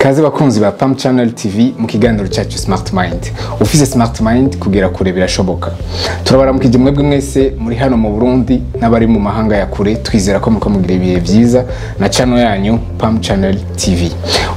Kaze bakunzi ba Pam Channel TV mu kiganiro cyacu Smart Mind. Ufise Smart Mind kugera kure birashoboka. Turabaramukije mwebwe mwese muri hano mu Burundi n'abari mu mahanga ya kure, twizera ko muko mugira ibihe byiza na channel yanyu Pam Channel TV.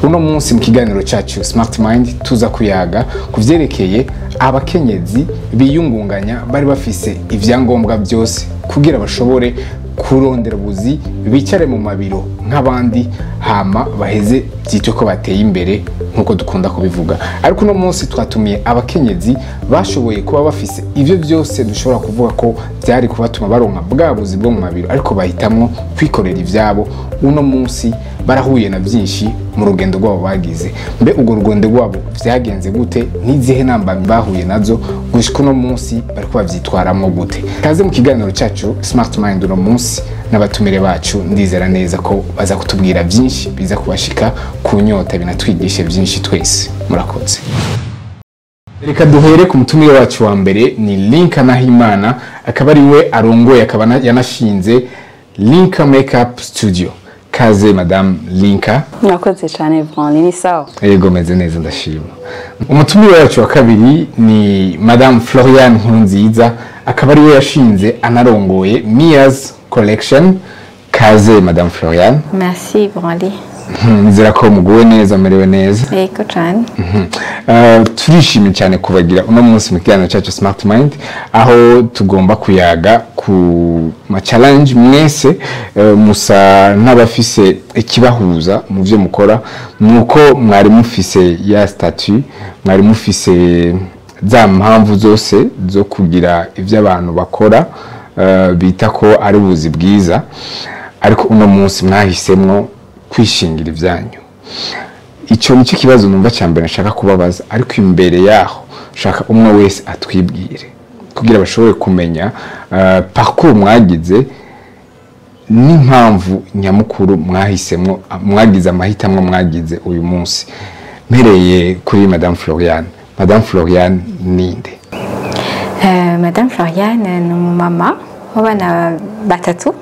Uno munsi mu kiganiro cyacu Smart Mind tuza kuyaga kuvyerekeye abakenyezi biyungunganya bari bafise ivyangombwa byose kugira bashobore kurondera ubuzi bicare mu mabiro nk'abandi hama baheze byityo ko bateye imbere nkuko dukunda kubivuga. Ariko no munsi twatumiye abakenyezi bashoboye kuba bafise ivyo byose dushobora kuvuga ko byari kubatuma baronka bwabuzi bwo mu mabiro, ariko bahitamwo kwikorera ivyabo. Uno munsi barahuye na byinshi mu rugendo rwabo bagize. Mbe ugo rugendo rwabo vyagenze gute, nizihe namba bahuye nazo gushika uno munsi bariko bavyitwaramwo gute? Kaze mu kiganiro cyacu Smart Mind uno munsi n'abatumire bacu, ndizera neza ko baza kutubwira byinshi biza kubashika kunyota binatwigishe byinshi twese. Murakoze. Reka duhere ku mutumire wacu wa mbere, ni Linka Nahimana, akaba ari we arongoye akaba yanashinze Linka Makeup Studio. Kaze Madame Linka. Murakoze cyane Brandi, ni sawa? Yego meze neza ndashima. Umutumire wacu wa kabiri ni Madame Floriane Nkurunziza, akaba ari we yashinze anarongoye Mia's Collection. Kaze Madame Floriane. Merci Brandi. Nizera ko muguwe neza, merewe neza. Yego cyane. Turishimye cyane kubagira uno munsi mu kiganiro cyacu Smart Mind, aho tugomba kuyaga ku ma challenge mwese musa n'abafise ikibahuza mu byo mukora, nuko mwari mufise ya statut, mwari mufise za mpamvu zose zo kugira ivyo abantu bakora bita ko ari ubuzi bwiza, ariko uno munsi mwahisemwo kwishingira ivyanyu. Ico nico kibazo numva cyambere nshaka kubabaza, ariko imbere yaho shaka umwe wese atwibwire kugira bashobore kumenya parcours mwagize n'impamvu nyamukuru mwahisemwo, mwagize amahitamo mwagize uyu munsi. Mpereye kuri Madame Floriane. Madame Floriane ninde? Madame Floriane ni umumama w'abana batatu,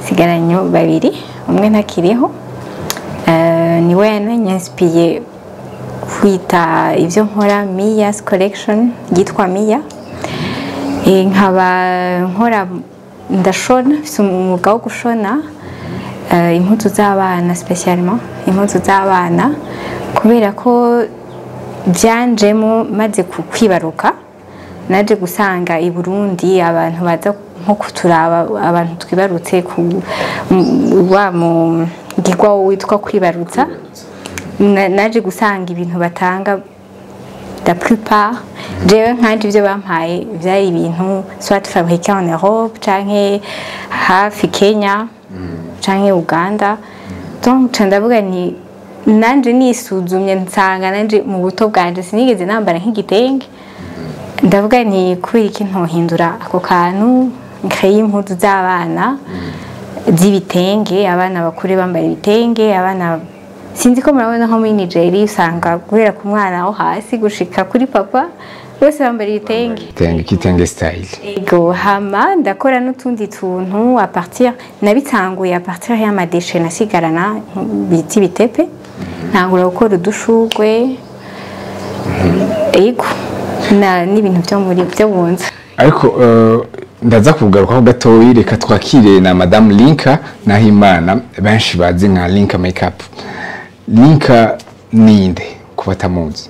sigaranyo babiri, umwe ntakiriho. Niwe yananyispiye kwita ivyo nkora Mia's Collection, yitwa Mia. Nkaba nkora ndashona, mfise umwuga wo gushona impuzu z'abana, spécialement impuzu z'abana, kubera ko byanjemo maze kwibaruka. Naje gusanga i Burundi abantu baza nko kuturaba, abantu twibarutse ku wa mu gigwa witwa kwibarutsa. Naje gusanga ibintu batanga la plupart jewe nkandi ivyo bampaye vyari ibintu soit fabriqué en Europe canke hafi Kenya canke Uganda. Donc ndavuga ni nanje nisuzumye nsanga nanje mu buto bwanje sinigeze nambara nk'igitenge. Ndavuga ni kubera iki ntohindura ako kantu nkeye impuzu z'abana z'ibitenge, abana bakure bambara ibitenge, abana sinzi ko murabona nko muri Nigeria usanga guhera ku mwana wo hasi gushika kuri papa bose bambara ibitenge, kitenge style. Ego hama ndakora n'utundi tuntu a partir nabitanguye a partir ya madeshe nasigarana biti bitepe, ntangura gukora udushugwe. Ego n'ibintu byo muri byo bunza. Ariko ndaza kugaruka gatoyi, reka twakire na Madame Linka Nahimana, benshi bazi nka Linka Makeup. Linka ninde kubatamuzi?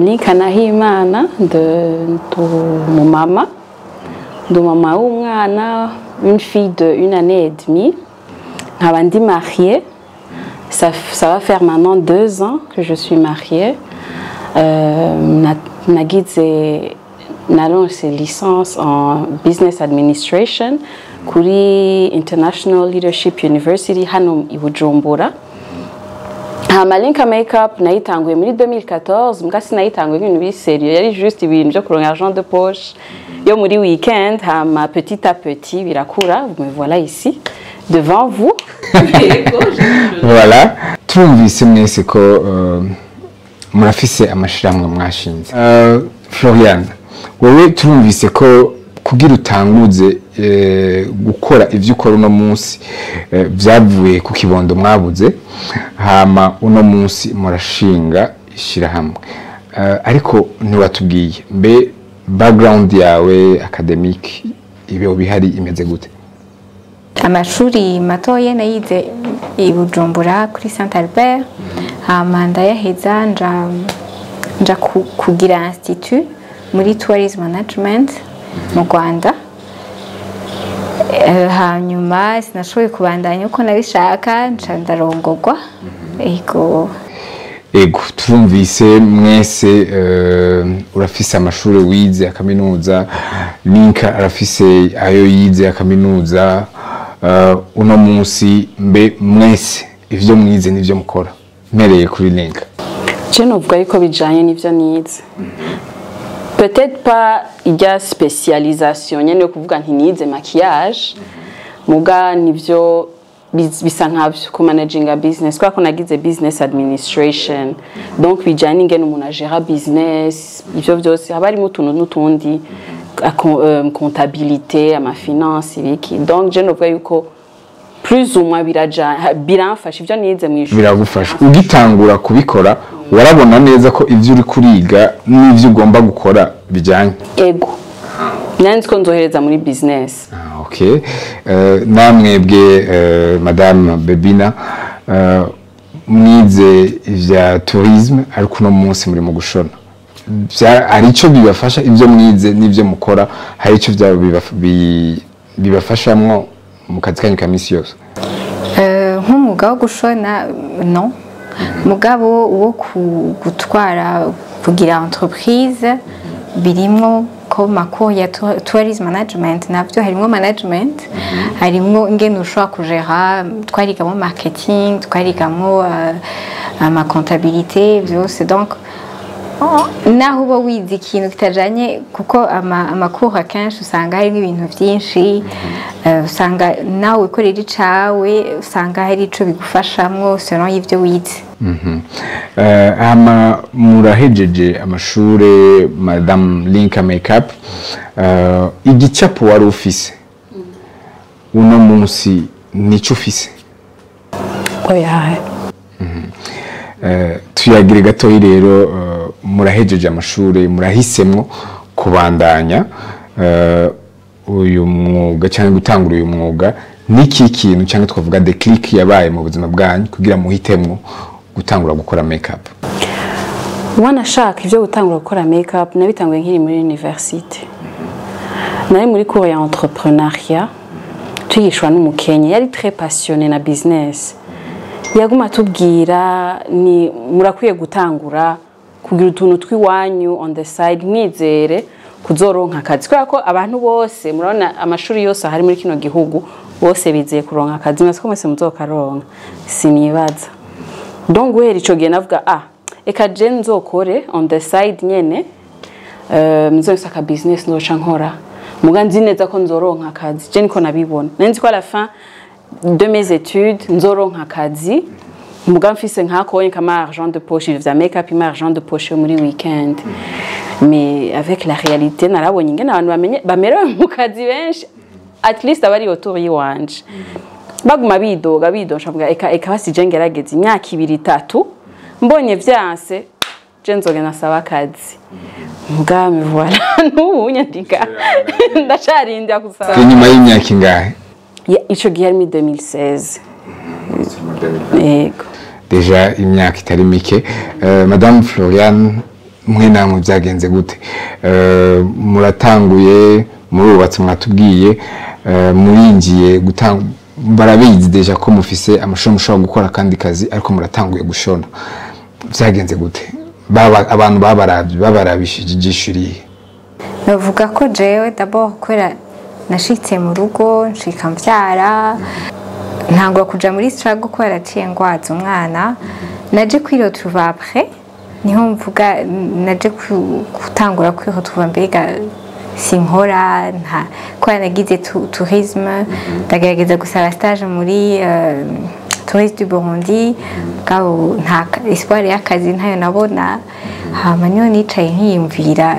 Linka Nahimana mon maman, w'umwana, une fille de 1 année et demie. Nkaba mariée. Ça va faire maintenant 2 ans que je suis mariée. Nagize nalonse licence en business administration kuri International Leadership University hano i Bujumbura. Hama Linka Makeup nayitanguye muri 2014, mbwa sinayitanguye ibintu biserieux, yari juste ibintu byo kuronka argent de poche yo muri weekend. Hama petit à petit birakura, me voilà ici devant vous. Voilà, tumvise mwese ko murafise amashiramwe mwashinze. Floriane, wowe turumvise ko kugira utanguze gukora ivyo ukora uno munsi byavuye ku kibondo mwabuze hama uno munsi murashinga ishirahamwe ariko ntiwatubwiye mbe background yawe academic ibe bihari imeze gute? Amashuri matoya nayize i Bujumbura kuri Saint Albert hama ndayaheza nja kugira institut muri tourism management mu Rwanda hanyuma sinashoboye kubandanya uko nabishaka nca ndarongorwa ego turumvise mwese urafise amashuri wize ya kaminuza Linka arafise ayo yize ya kaminuza uno munsi mbe mwese ivyo mwize n'ivyo mukora mpereye kuri Linka. Je novuga yuko bijanye n'ivyo nize peut-être pas ijya spécialisation nyene yo kuvuga nti nize maquillage muga nivyo bisa nkavyo ku managing a business kwa ko nagize business administration donc bijanye ingene umuntu agera business ivyo byose haba harimo utuntu n'utundi comptabilité ama finance ibiki donc je novuga yuko plus ou moins biramfasha ivyo nize mu ishuri biragufasha ugitangura kubikora warabona neza ko ivyo uri kuriga n'ivyo ugomba gukora bijanye ego nanzi ko nzohereza muri business. Okay namwebwe madame Bebina mwize ivya tourisme ariko no munsi muri mu gushona ari cyo bibafasha ivyo mwize n'ivyo mukora hari cyo bibafashamwo mu kazi kanyu ka misi yose? Nk'umwuga wo gushona no mugabo wo gutwara kugira entreprise birimo ko makuru ya tourism management navyo harimo management harimo ingene ushobora kujera twarigamo marketing twarigamo ama comptabilité byose donc naho uba wize ikintu kitajanye kuko amakuru akenshi usanga hari n'ibintu byinshi usanga nawe ukorera icawe usanga hari ico bigufashamwo selon y'ivyo wize. Ama murahejeje amashure Madame Linka Makeup igicapo wari ufise uno munsi nico ufise? Oya tuyagire gatoyi rero murahejeje amashure murahisemwo kubandanya uyu mwuga cyangwa gutangura uyu mwuga niki kintu cyangwa twavuga declic yabaye mu buzima bwanyu kugira muhitemwo gutangura gukora makeup? Wanashaka ivyo gutangura gukora makeup nabitanguye nkiri muri université nari muri cours ya entrepreneuriat twigishwa n'umukenye yari très passionné na business yaguma tubwira ni murakwiye gutangura kugira utuntu twiwanyu on the side mwizere kuzoronka akazi kubera ko abantu bose murabona amashuri yose hari muri kino gihugu bose bizeye kuronka akazi mwese ko mwese muzokaronka sinibaza donc guhera ico gihe navuga eka je nzokore on the side nyene muzosaka business ndoca nkora muga nzi neza ko nzoronka akazi je niko nabibona nenzi ko à la fin de mes études nzoronka akazi muga mfise nkako kama argent de poche vya make-up ima argent de poche muri weekend mais avec la réalité narabonye ingene abantu bamerewe mu kazi benshi at least abari autour yiwanje baguma bidoga shavuga eka basije ngerageza imyaka 2-3 mbonye vyanse je nzogena saba akazi muga me voilà n'ubunye ndika ndacarinda kusaba nyuma y'imyaka ingahe? Ico gihe ari 2016 yego deja imyaka itari mike. Madame Floriane mwe namwe byagenze gute? Muratanguye murubatse mwatubwiye muringiye gutanga barabizi deja ko mufise amashuri mushobora gukora kandi kazi ariko muratanguye gushona byagenze gute? Abantu babarabishije navuga ko jewe d'abord kwera nashitse mu rugo nshika mvyara ntangwa kuja muri struggle ko yaraciye ngwaza umwana naje kwiretrouver après niho mvuga naje gutangura kwiretrouver mbega sinkora nta ko nagize tourisme ndagerageza gusaba stage muri Touriste du Burundi gabo nta espoir y'akazi ntayo nabona hama niyo nicaye nkiyumvira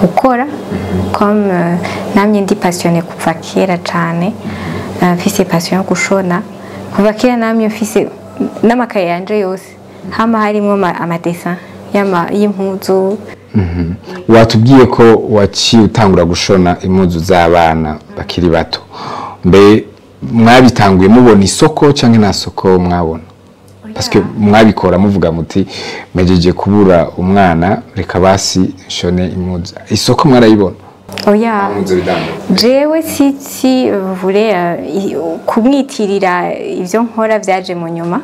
gukora comme namye ndi passionné kuva kera cyane mfise passion yo gushona kuva kera namye mfise n'amakaye yanje yose hama harimo amadesin y'impuzu. Watubwiye ko waciye utangura gushona impuzu z'abana bakiri bato, mbe mwabitanguye mubona isoko cyangwa nta soko mwabona? Parce que mwabikora muvuga muti mejeje kubura umwana reka basi shone impuzu, isoko mwarayibona? Oya, jewe si voulais kumwitirira ivyo nkora vyaje mu nyuma.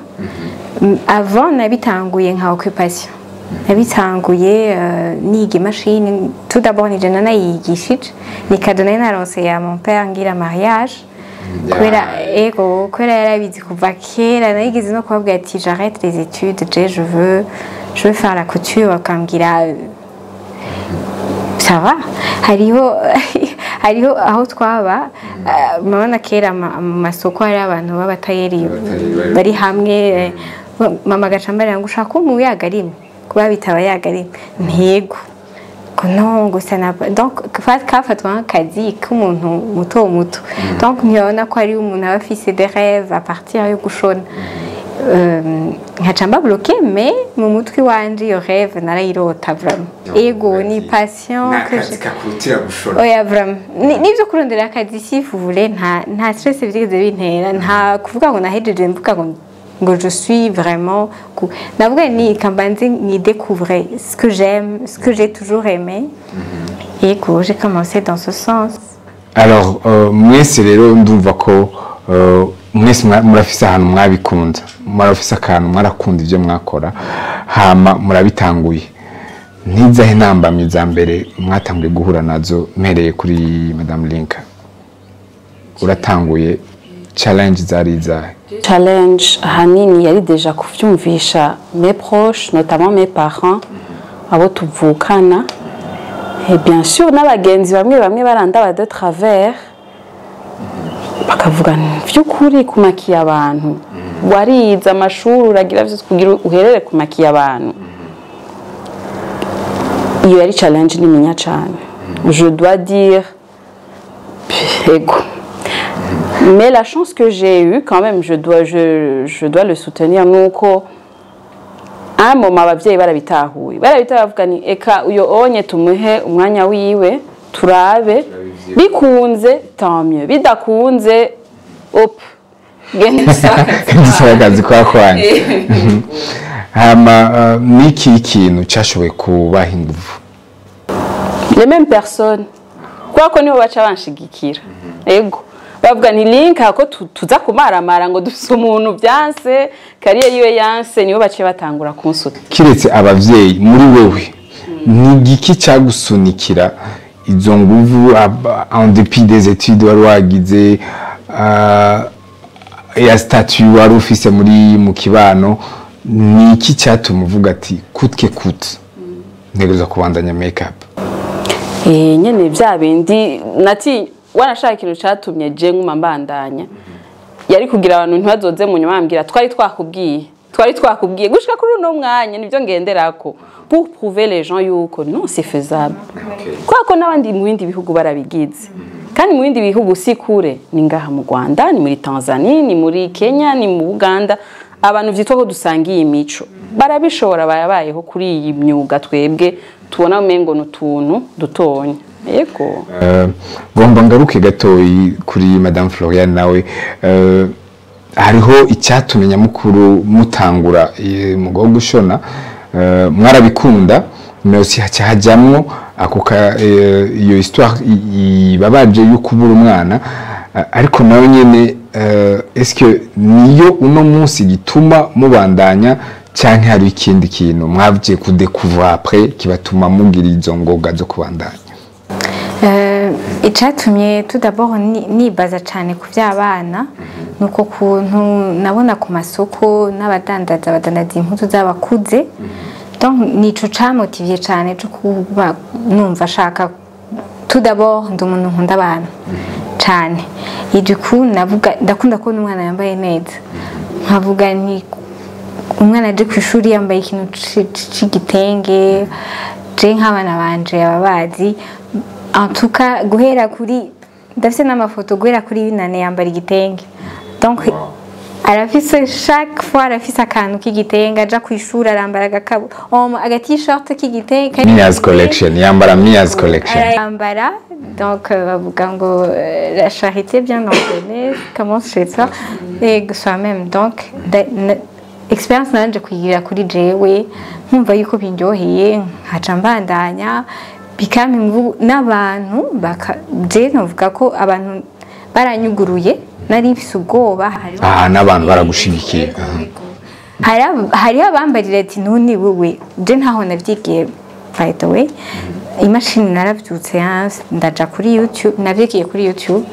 Avant nabitanguye nka occupation, nabitanguye niga imashini. Tout d'abord ni jana nayigishije, ni cadeau naronse ya mon père ngira mariage. Kubera yarabizi kuva kera, narigeze no kubabwira ati j'arrête les études, je veux faire la couture, akambwira ça va. Hariho aho twaba mabona kera mu masoko hari abantu b'abatayeri bari hamwe, mama gacambara ngo ushaka umuntu yagarime kuba bitaba yagarime ntego no gusa na donc kafatwa nk'akazi k'umuntu muto donc ntiyabona ko ari umuntu aba afise des rêves à partir yo gushona. Nkacamba bloqué mais mu mutwe wanje iyo rêve narayirota vraiment. Ego ni passion que oya vraiment nivyo kurondera akazi si vous voulez nta stress bigeze bintera, nta kuvuga ngo nahejeje mvuga ngo je suis vraiment navuga ni kambanze ni découvrir ce que j'aime, ce que j'ai toujours aimé. Et que j'ai commencé dans ce sens. Alors mwese rero ndumva ko mwese murafise ahantu mwabikunda, murafise akantu mwarakunda ivyo mwakora hama murabitanguye. Ntizahe ntambamye za mbere mwatanguye guhura nazo mpereye kuri Madame Linka? Uratanguye challenge zari zahe? Challenge hanini yari deja kuvyumvisha mes proches, notamment mes parents, abo tuvukana, et bien sûr n'abagenzi bamwe barandaba de travers, bakavuga vy'ukuri kumakiya abantu, wariza amashuri uragira vyose kugira uherere kumakiya abantu. Iyo yari challenge niminya cyane, je dois dire ego. Mais la chance que j'ai eue, quand même, je dois le soutenir, nuko un moment abavyeyi barabitahuye bavuga ni eka uyo onye tumuhe umwanya wiwe turabe bikunze tant mieux, bidakunze op gisagazi kwa kwanje. Hama niki ikintu cyashoboye kubaha ingufu? Les mêmes personnes kwa ko nibo baca banshigikira. Ego bavuga ni Linka ko tuza kumaramara ngo dufise umuntu byanse kariye yiwe yanse nibo bace batangura kunsuka. Kiretse abavyeyi muri wewe ni giki cyagusunikira izo nguvu en dépit des études wari wagize ya statut wari ufise muri mu kibano, ni iki cyatuma uvuga ati kutke kut ntegereza kubandanya makeup? Nyene bya bindi nati wanashaka ikintu cyatumye je nkuma mbandanya yari kugira abantu ntibazoze mu nyuma ambwira twari twakubwiye gushika kuri uno mwanya nivyo ngenderako pour prouver les gens yuko non c'est faisable. Kwako n'abandi mu bindi bihugu barabigize kandi mu bindi bihugu si kure, ni ngaha mu Rwanda, ni muri Tanzania, ni muri Kenya, ni mu Uganda, abantu vyitwa ko dusangiye imico barabishobora bayabayeho kuri iyi myuga twebwe tubona mengo n'utuntu dutonya. Yego gomba ngaruke gatoyi kuri Madame Floriane nawe hariho icyatumenya mukuru mutangura mu go gushona mwarabikunda mais hajamwo akuka iyo histoire ibabaje yo kubura umwana, ariko nawe nyene est-ce que niyo uno munsi gituma mubandanya cyane hari ikindi kintu mwavye kudécouvrir après kibatuma mugira izo ngoga zo kubandanya? Icatumye tout d'abord nibaza cyane ku by'abana nuko kuntu nabona ku masoko n'abadandaza impuzu z'abakuze, donc nico camotiviye cyane cyo kuba numva shaka tout d'abord ndumuntu nkunda abana cyane, et du coup navuga ndakunda ko umwana yambaye neza, nkavuga ni umwana aje ku ishuri yambaye ikintu c'igitenge je nk'abana banje ababazi antuka guhera kuri ndafise n'amafoto guhera kuri binane yambara igitenge donc arafise chaque fois arafise akantu k'igitenge aja kwishura arambara agakabu aga t-shirt k'igitenge Mia's collection yambara Mia's collection yambara donc bavuga ngo la charité bien ordonnée commence chez soi et soi-même donc experience nanje kuyigira kuri jewe nkumva yuko bindyoheye nkaca mbandanya bikame n'abantu je novuga ko abantu baranyuguruye nari mfise ubwoba n'abantu baragushigikiye hari abambarira ati none wewe je ntaho navyigiye by the way imashini naravyutse ndaja kuri YouTube navyigiye kuri YouTube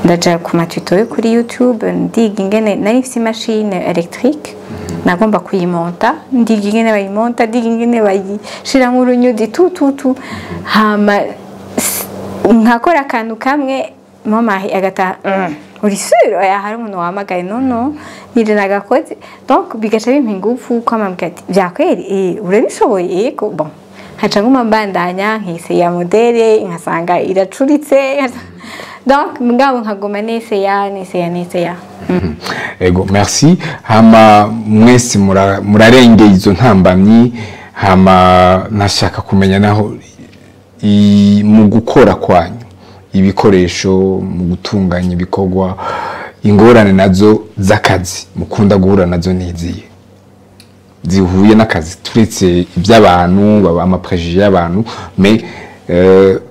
ndaja ku matuto yo kuri YouTube ndiga ingene nari mfise imashini electrique nagomba kuyimonta ndiga ingene bayimonta ndiga ingene bayishira mu runyuzi tu hama nkakora akantu kamwe mama agata uri sûr oya hari umuntu wamagaye no nije nagakoze donc bigaca bimpingufu ko amambwira ati vyakweri urabishoboye yego bon haca nguma mbandanya nkise ya modele nkasanga iracuritse donc mugabo nkagoma nese ya ego merci hama mwese murarengeye izo ntambamyi hama nashaka kumenya naho mu gukora kwanyu ibikoresho mu gutunganya ibikorwa ingorane nazo z'akazi mukunda guhura nazo niziye zihuye n'akazi turetse iby'abantu amaprejije y'abantu mais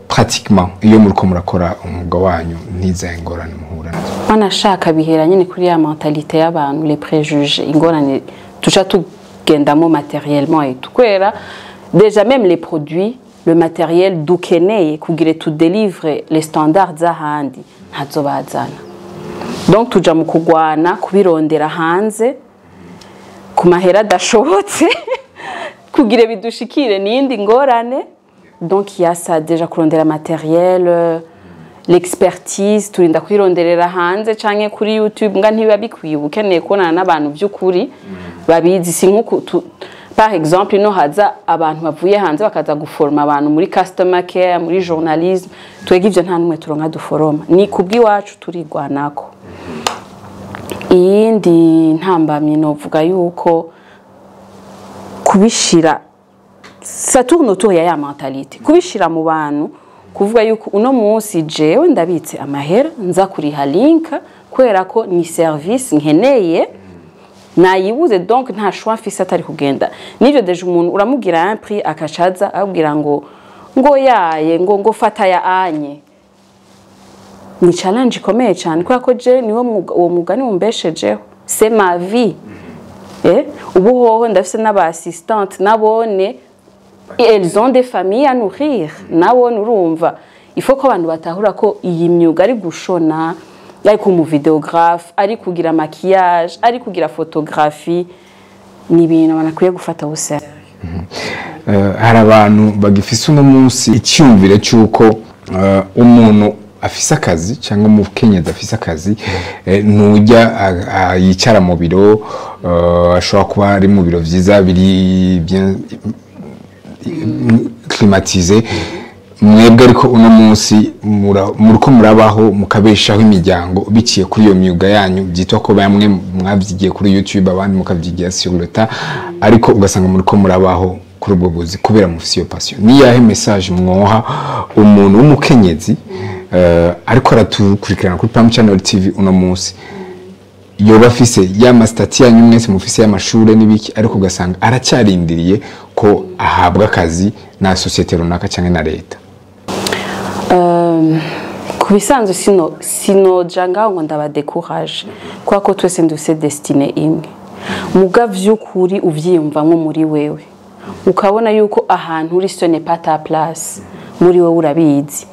pratiquement iyo muriko murakora umwuga wanyu ntizaye ingorane muhura nazo wanashaka bihera nyine kuri ya mentalité y'abantu les préjugés ingorane tuca tugendamo matériellement et tukwera déjà même les produits le matériel dukeneye kugira tu délivre les standards z'ahandi ntazo bazana donc tuja mu kugwana kubirondera hanze ku mahera dashobotse kugira bidushikire nindi ngorane donc il y a ça déjà kurondera matériel l'expertise turinda kwironderera hanze canke kuri YouTube nga ntibiba bikwiye ukeneye kubonana n'abantu by'ukuri babizi si nkuko par exemple ino haza abantu bavuye hanze bakaza guforma abantu muri customer care muri journalisme twege ivyo nta numwe turonka duforoma ni kubwiwacu turigwanako iyindi ntambamye novuga yuko kubishira ça tourne autour ya mentalité kubishira mu bantu kuvuga yuko uno munsi jewe ndabitse amahera nza kuriha link kwera ko ni service nkeneye nayibuze donc nta choix mfise atari kugenda nivyo deje umuntu uramugira un prix akacaza abwira ngo yaye ngo fata ya anye ni challenge ikomeye cyane kwa ko je niwo uwo mugani umbeshejeho c'est ma vie ubu hoho ndafise n'abassistante nabone elles ont des familles à nourrir nabone urumva il faut ko abantu batahura ko iyi myuga ari gushona ari ku videographe ari kugira maquillage ari kugira photographie ni ibintu banakwiye gufata ubusera hari abantu bagifise uno munsi icyumvire cyuko umuntu afise akazi cyangwa umukenyezi afise akazi nujya yicara mu biro ashobora kuba ari mu biro vyiza biri bien climatisé mwebwe ariko uno munsi muriko murabaho mukabeshaho imiryango biciye kuri iyo myuga yanyu byitwa ko bamwe mwavyigiye kuri YouTube abandi mukavyigiye sur le tas ariko ugasanga muriko murabaho kuri ubwo buzi kubera mufise iyo passion ni yahe message mwoha umuntu w'umukenyezi ariko aratukurikirana kuri Pam Channel TV uno munsi yoba afise ya mastati yanyu mwese mufise y'amashure nibiki ariko ugasanga aracyarindiriye ko ahabwa akazi na societe runaka cyangwa na leta kubisanzwe sino janga ngo ndabadécourage kwa ko twese nduse destine imwe muga vy'ukuri uvyiyumva nko muri wewe ukabona yuko ahantu uri ce n'est pas ta place muri wewe urabizi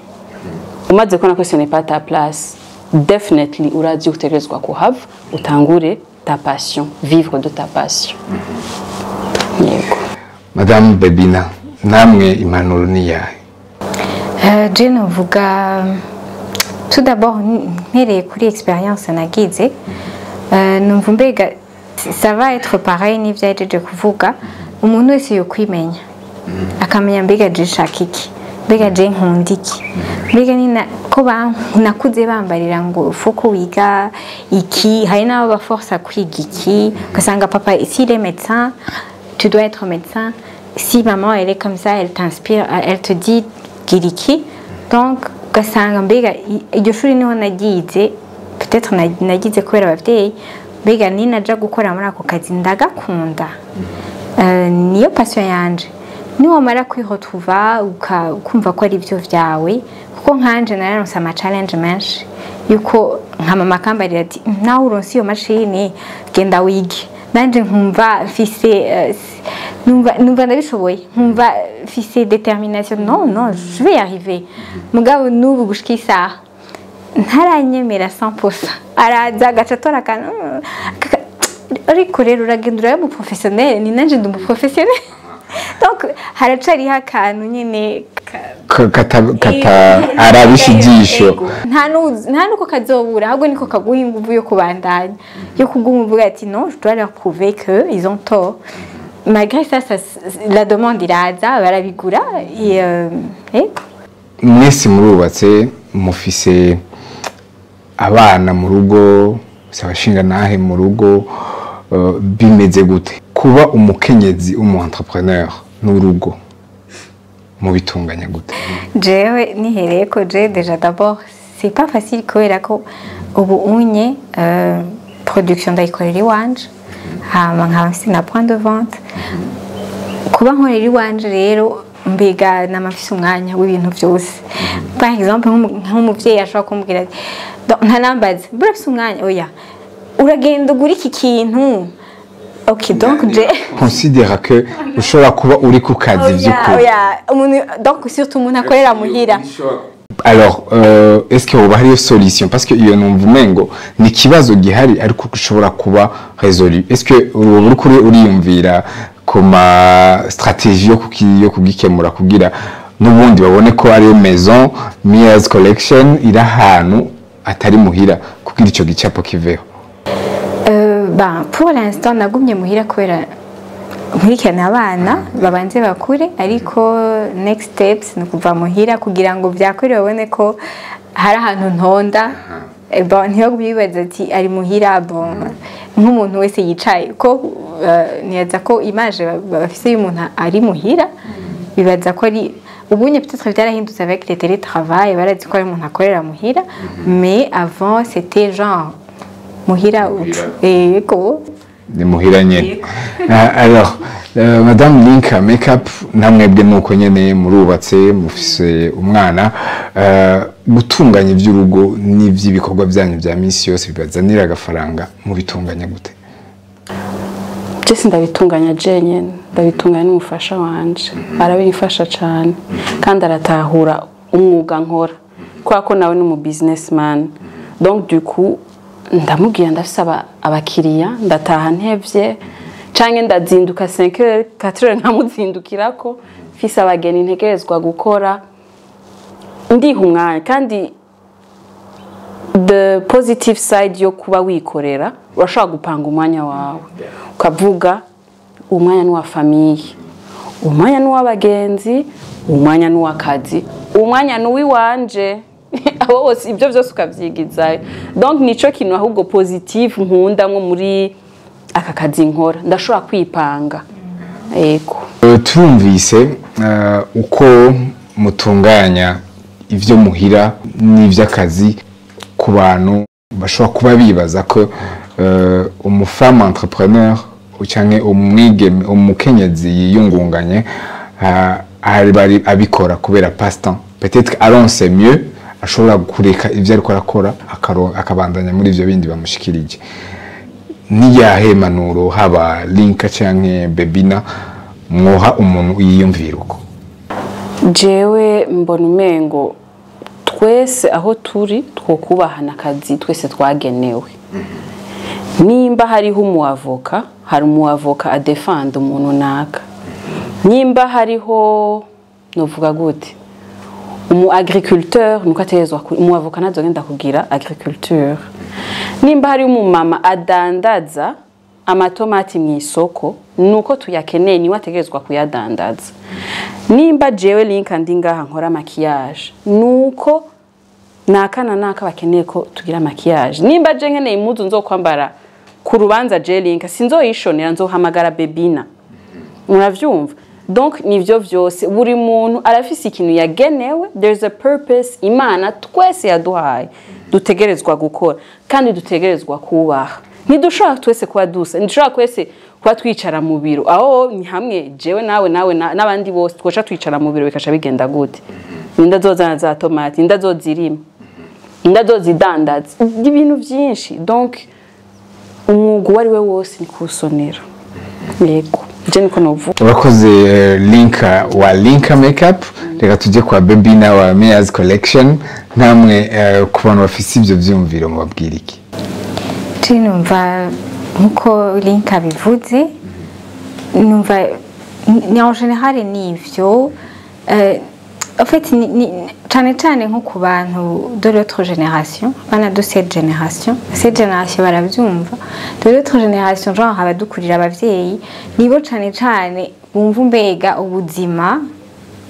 umaze kona ko ce n'est pas ta place definitely urazi utegerezwa kuhava utangure ta passion vivre de ta passion yego Madame Bebina namwe impanuro ni yahe je novuga tout d'abord mpereye kuri expérience nagize numva mbega ça va être pareil n'ivyajeje kuvuga umuntu wese yo kwimenya akamenya mbega je nshaka iki, mbega je nkunda iki, mbega ni ko nakuze bambarira ngo uko wiga iki, hari n'abo baforsa kwiga iki, ugasanga papa s'il est médecin tu dois être médecin, si maman elle est comme ça elle t'inspire, elle te dit gira iki, donc ugasanga mbega iryo shuri niho nagize, peut-être nagize kubera abavyeyi, mbega ni naja gukora muri ako kazi ndagakunda, niyo passion yanje, niwamara kwiretrouva ukumva ko ari byo vyawe, kuko nkanje nararonse ama challenge menshi yuko nka mama kambarira ati nawe uronse iyo mashini genda wige, nanje nkumva mfise numva ndabishoboye, nkumva mfise détermination, non je vais y arriver, mugabo n'ubu gushika isaha ntaranyemera 100%, araza agacatora kana ariko rero uragenda urabe mu professionnel, ni nanje ndi mu professionnel donc haracari akantu nyene arabisha ijisho, nta nuko kazobura, ahubwo niko kaguha inguvu yo kubandanya, yo kuguma uvuga ati non je dois leur prouver que ils ont tort, malgré ça la demande iraza barabigura. Mwese murubatse mufise abana mu rugo, abashinga nahe mu rugo, bimeze gute kuba umukenyezi entrepreneur n'urugo mubitunganya gute? Jewe nihereye ko déjà d'abord c'est pas facile kubera ko ubu unye production ndayikorera iwanje, hama nkaba mfise na point de vente, kuba nkorera iwanje rero mbega namafise umwanya w'ibintu byose. Par exemple nk'umuvyeyi ashobora kumbwira ati ntanambaze burafise umwanya, oya uragenda ugura iki kintu, ok, donc je considère que ushobora kuba uri ku kazi by'ukuri, donc surtout umuntu akorera muhira. Alors est-ce que uba hariyo solution, parce que iyo numva umengo ni kibazo gihari ariko ushobora kuba résolu, est-ce que uri kuri uriyumvira kuma stratégie yo kugikemura kugira n'ubundi babone ko ariyo maison Mia's collection iri ahantu atari muhira kugira ico gicapo kiveho? Pour l'instant nagumye muhira kubera nkurikirana abana babanze bakure, ariko next steps ni kuva muhira kugira ngo byakore babone ko hari ahantu ntonda, ntiyo bibaza ati ari muhira, nk'umuntu wese yicaye ko niyaza ko image bafise y'umuntu ari muhira, bibaza ko ari ubunye peut-être byarahindutse avec le télétravail, barazi ko ari umuntu akorera muhira, mais avant c'était genre muhira ego ni muhira nyene. Alors Madame Linka Makeup namwebwe nuko nyene murubatse mufise umwana, gutunganya iby'urugo n'ivy'ibikorwa byanyu bya misi yose bibazanira agafaranga mubitunganya gute? Jesi ndabitunganya jenyene, ndabitunganya n'umufasha wanje, arabifasha cyane kandi aratahura umwuga nkora kwa ko nawe ni mu businessman, donc du coup ndamubwira ndasaba abakiriya ndataha ntevye canke ndazinduka 5h 4h nkamuzindukirako fise abageni ntegerezwa gukora ndiha umwanya. kandi the positive side yo kuba wikorera urashobora gupanga umwanya wawe ukavuga umwanya n'uwa famille, umwanya n'uw'abagenzi, umwanya n'uw'akazi, umwanya n'uwiwanje abo bose ibyo byose ukavyigizayo. Donc nico kintu ahubwo positive nkunda nko muri aka kazi nkora, ndashobora kwipanga. Ego turumvise uko mutunganya ivyo muhira n'ivy'akazi ku bantu bashobora kuba bibaza ko umufama entrepreneur ucanke umwigeme umukenyezi yiyungunganye bari abikora kubera passe-temps, peut-être aronse mieux ashobora kureka ivyo ariko arakora akabandanya muri ivyo bindi bamushikirije. Niyahe manuro haba Linka canke Bebina mwoha umuntu yiyumvira uko? Jewe mbona umengo twese aho turi twokubahana akazi twese twagenewe. Nimba hariho umuavoka, hari umuavoka adefanda umuntu naka. Nimba hariho novuga gute umu agriculteur nuko atezwa umuavoka nazogenda kugira agriculture. Nimba hari umumama adandaza amatomati mu isoko nuko tuyakeneye niwe ategerezwa kuyadandaza. Nimba jewe Linka ndi ngaha nkora maquillage nuko nakana naka bakeneye ko tugira maquillage. Nimba je nkeneye impuzu nzokwambara ku rubanza je Linka sinzoyishonera nzohamagara Bebina. Muravyumva? Donc nivyo vyose buri muntu arafise ikintu yagenewe, there's a purpose Imana twese yaduhaye dutegerezwa gukora kandi dutegerezwa kubaha. Ntidushobora twese kuba dusa, ntidushobora twese kuba twicara mu biro aho ni hamwe jewe nawe n'abandi bose twoca twicara mu biro bikasha bigenda gute. Inda zozana za tomate, inda zozirima, inda zozidandaza, ibintu byinshi. Donc umwuga wari we wose ni kusonera. Yego je niko novuga. Urakoze Linka wa Linka Makeup. Reka tujye kwa Bebina wa Mayors Collection. Namwe ku bantu bafise ivyo vyumviro mubabwira iki? Numva nkuko Linka bivuze, numva ni en général nivyo en fait cyane nko ku bantu de l'autre génération, bana de cette génération baravyumva. De l'autre génération genre abadukurira abavyeyi nibo cyane bumva mbega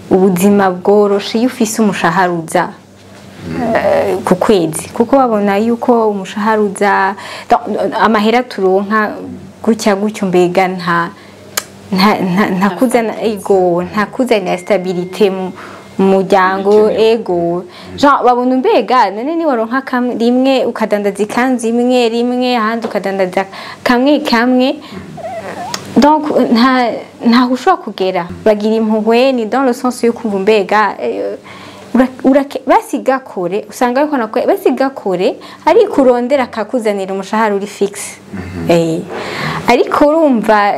ubuzima bworoshe iyo ufise umushaharuza ku kwezi, kuko babona yuko umushaharuza amahera turonka gutya mbega nta kuzana stabilité mu muryango ego genre babona mbega none ni waronka rimwe ukadandaza ikanzu rimwe ahandi ukadandaza kamwe donc nta ushobora kugera bagira impuhwe ni dans le sens yo kumva mbega basiga kure usanga yuko nakwe basiga kure ari kurondera akakuzanira umushahara uri fixe ariko urumva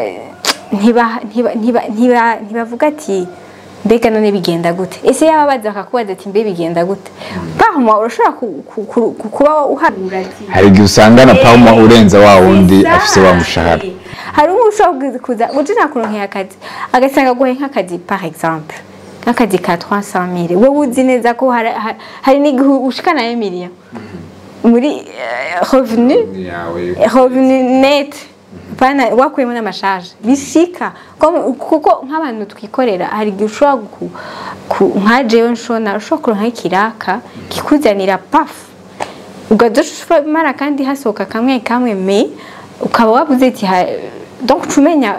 ntibavuga ati mbega none bigenda gute, ese yaba baza bakakubaza ati mbe bigenda gute. Pahuma urashobora kuba uharura ati hari igihe usanga na pahuma urenza wa wundi afise wa mushahara. Hari ushobora kuza ujina kuronkera akazi agasanga guhe nk'akazi par exemple nk'akazi ka 300,000 wowe uzi neza ko hari n'igihe ushikana 1 million muri revenu net pana wakuyemo n'amashaje bishika kuko nk'abantu twikorera hari igihe ushobora nka jewe nshona ushobora kuronka ikiraka kikuzanira pafu ugadoshobora kandi hasohoka kamwe me ukaba wabuze ati donc tumenya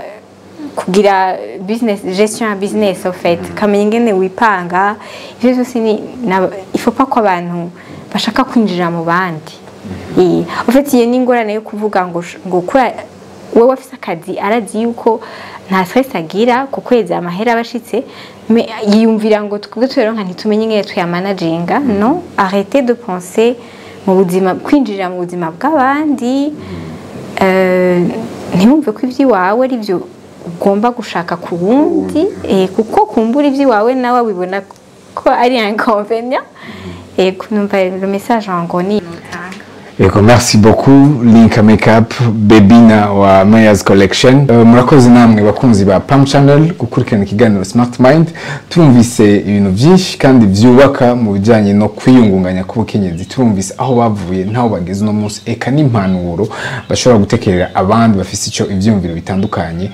kugira business gestion ya business en fait kamenya ingene wipanga ivyo byose ni il faut pas ko abantu bashaka kwinjira mu bandi en fait iyo ni ingorane yo kuvuga ngo kura wewe afise akazi arazi yuko nta stress agira ku kwezi amahera abashitse yiyumvira ngo twebwe turonka ntitumenye ingene tuyamanaginga. Non, arrêtez de penser mu buzima kwinjira mu buzima bw'abandi ntibumve ko ivy'iwawe ari byo ugomba gushaka ku wundi kuko kumbura ivy'iwawe nawe wibona ko ari inconvénient. Numva le message en goni. Merci beaucoup Linka Makeup, Bebina wa Mayors Collection. Murakoze namwe bakunzi ba Pam Channel gukurikirana ikiganiro Smart Mind. Turumvise ibintu byinshi kandi byubaka mu bijanye no kwiyungunganya ku bukenyezi. Turumvise aho bavuye ntaho bageze no munsi eka n'impanuro bashobora gutekerera abandi bafise ico ivyumviro bitandukanye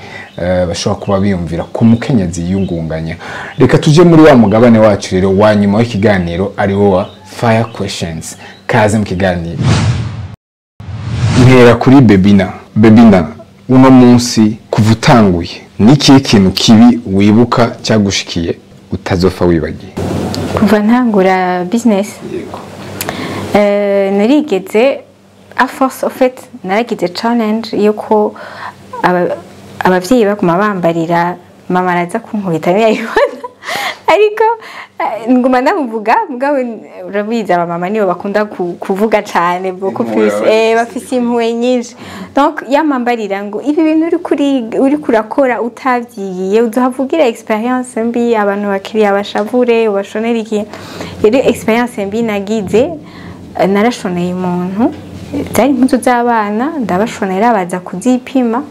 bashobora kuba biyumvira ku mukenyezi yiyungunganya. Reka tuje muri wa mugabane wacu rero wa nyuma w'ikiganiro ari wo wa Fire Questions. Kaze mu kiganiro. Ntera kuri Bebina uno munsi kuvutanguye niki kintu kibi wibuka cyagushikiye utazofa wibagiye? Kuva ntangura business narigeze a force en fait naragize challenge yuko abavyeyi baguma bambarira mama araza kunkubita yayibona ariko nguma ndamuvuga mugabo urabiza abamama nibo bakunda kuvuga cyane beaucoup plus bafise impuhwe nyinshi. Donc yamambarira ngo ibi bintu uri kurakora utavyigiye uzavugira experience mbi abantu bakiriya bashavure ubashonera iki. Yari experience mbi nagize narashoneye umuntu zari impuzu z'abana ndabashonera baza kuzipima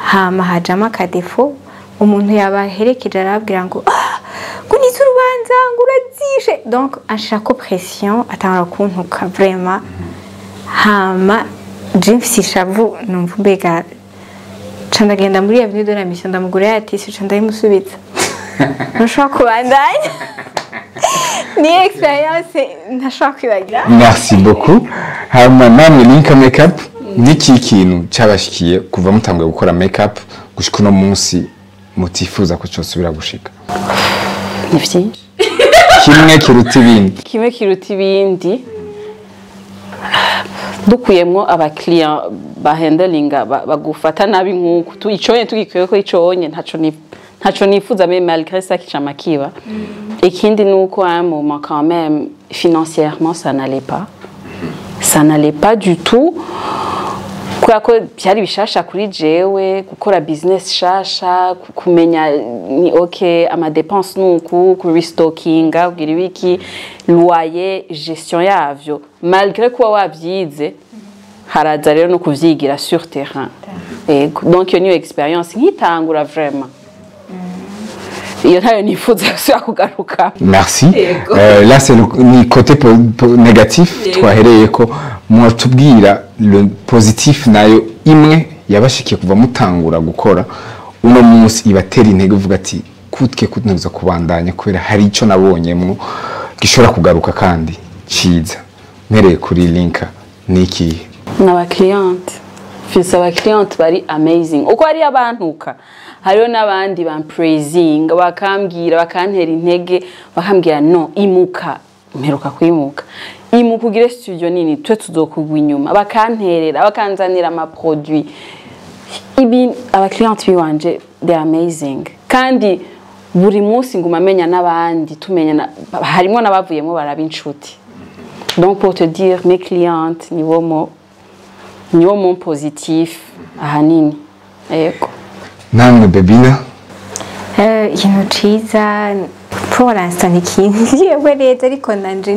hama hajama akadefo umuntu yabaherekeje arabwira ngo kuniza urubanza ngo urazishe. Donc à chaque pression atanga kuntuka vraiment hama je mfise ishavu numva mbega ca ndagenda muri Avenue de la Mission ndamugurira ati ca ndayimusubiza ntushobora kubandanya ni experience ntashobora kwibagira. Merci beaucoup. Hama namwe Linka Makeup niki kintu cyabashikiye kuva mutanguye gukora makeup gushika no munsi mutifuza ko cyosubira gushika? Ni vyinshi. Kimwe kiruta ibindi. Dukuyemwo abakiriya bahandlinga bagufata nabi nkuko iconye tugikwiye ko iconye ntaco nifuza mais malgré ça kichama kiba. Ikindi nuko à un moment quand même financièrement ça n'allait pas du tout. Kwa ko byari bishasha kuri jewe gukora business shasha kumenya ni okay ama dépenses nuku ku restockinga kugira ibiki loyer gestion yavyo malgré quoi wabyize haraza rero no kuvyigira sur terrain. Donc iyo niyo experience nkitangura vraiment iyo ntayo nifuza kugaruka. Merci. Là c'est le côté négatif twahereye ko mwatubwira le positif nayo imwe yabashikiye kuva mutangura gukora uno munsi ibatera intege uvuga ati kutnabiza kubandanya kubera hari ico nabonyemwo gishobora kugaruka kandi ciza. Mpereye kuri Linka niki n'aba client bari amazing uko ari abantuka hariyo n'abandi praising bakambwira bakantera intege bakambwira no imuka mperuka kwimuka imukugire studio nini twe tuzokugwa inyuma bakanterera bakanzanira ama produits ibi aba client biwanje they amazing kandi buri munsi nguma menya n'abandi tumenya harimo nabavuyemo barabinshuti. Donc pour te dire mes clientes niveau mon positif ahanini yego. Namwe Bebina ikintu ciza pour l'instant ni kintu yewe leta ariko nanje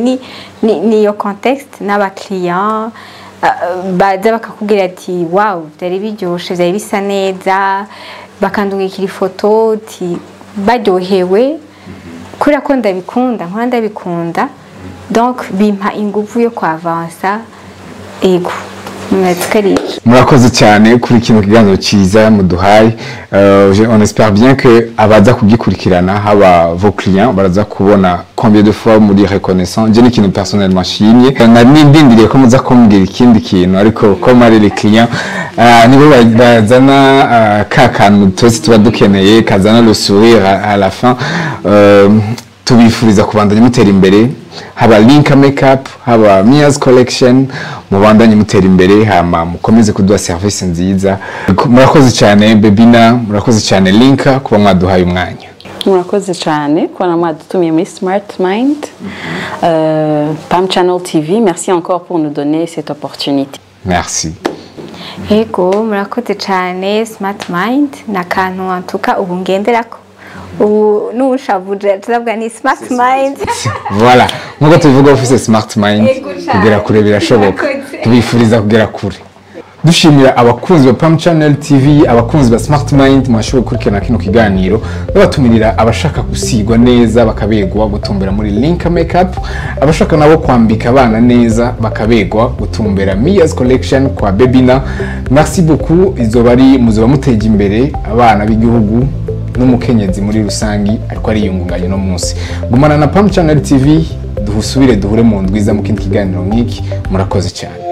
ni yo contexte n'aba client baza bakakubwira ati wow byari biryoshe byari bisa neza bakandungikira ifoto ati baryohewe kubera ko ndabikunda donc bimpa ingufu yo kwavansa ego. Murakoze cyane kuri kino kiganiro cyiza muduhaye. On espère bien que abaza kugikurikirana haba vos clients baraza kubona combien de fois muri reconnaissant. Je ni kintu personnellement shimye nindindiriye ko muza kumbwira ikindi kintu ariko ko mari les clients nibo bazana kakantu twese tuba dukeneye kazana le sourire à la fin. Tubifuriza kubandanya mutera imbere haba Linka Makeup haba Mia's Collection mubandanye mutera imbere hama mukomeze kuduha service nziza. Murakoze cyane Bebina, murakoze cyane Linka kuba mwaduhaye umwanya. Murakoze cyane kuba mwadutumiye muri Smart Mind. Pam Channel TV, merci encore pour nous donner cette opportunité. Merci. Ego murakoze cyane Smart Mind nakantu antuka ubu ngenderako n'ushavuje tuzabwa ni Smart Mind. Voilà nkuko tubivuga office Smart Mind kugera kure birashoboka tubifuriza kugera kure. Dushimira abakunzi ba Pam Channel TV abakunzi ba Smart Mind mwashobora gukurikirana kino kiganiro babatumirira abashaka gusigwa neza bakabegwa gutumbera muri Linka Makeup abashaka nabo kwambika abana neza bakabegwa gutumbera Mia's Collection kwa Bebina. Merci beaucoup izoba ari muzoba muteje imbere abana b'igihugu n'umukenyezi muri rusangi ariko ari yungunganye no munsi. Gumana na Pam Channel TV duhusubire duhure mu ndwiza mu kindi kiganiro nkiki. Murakoze cyane.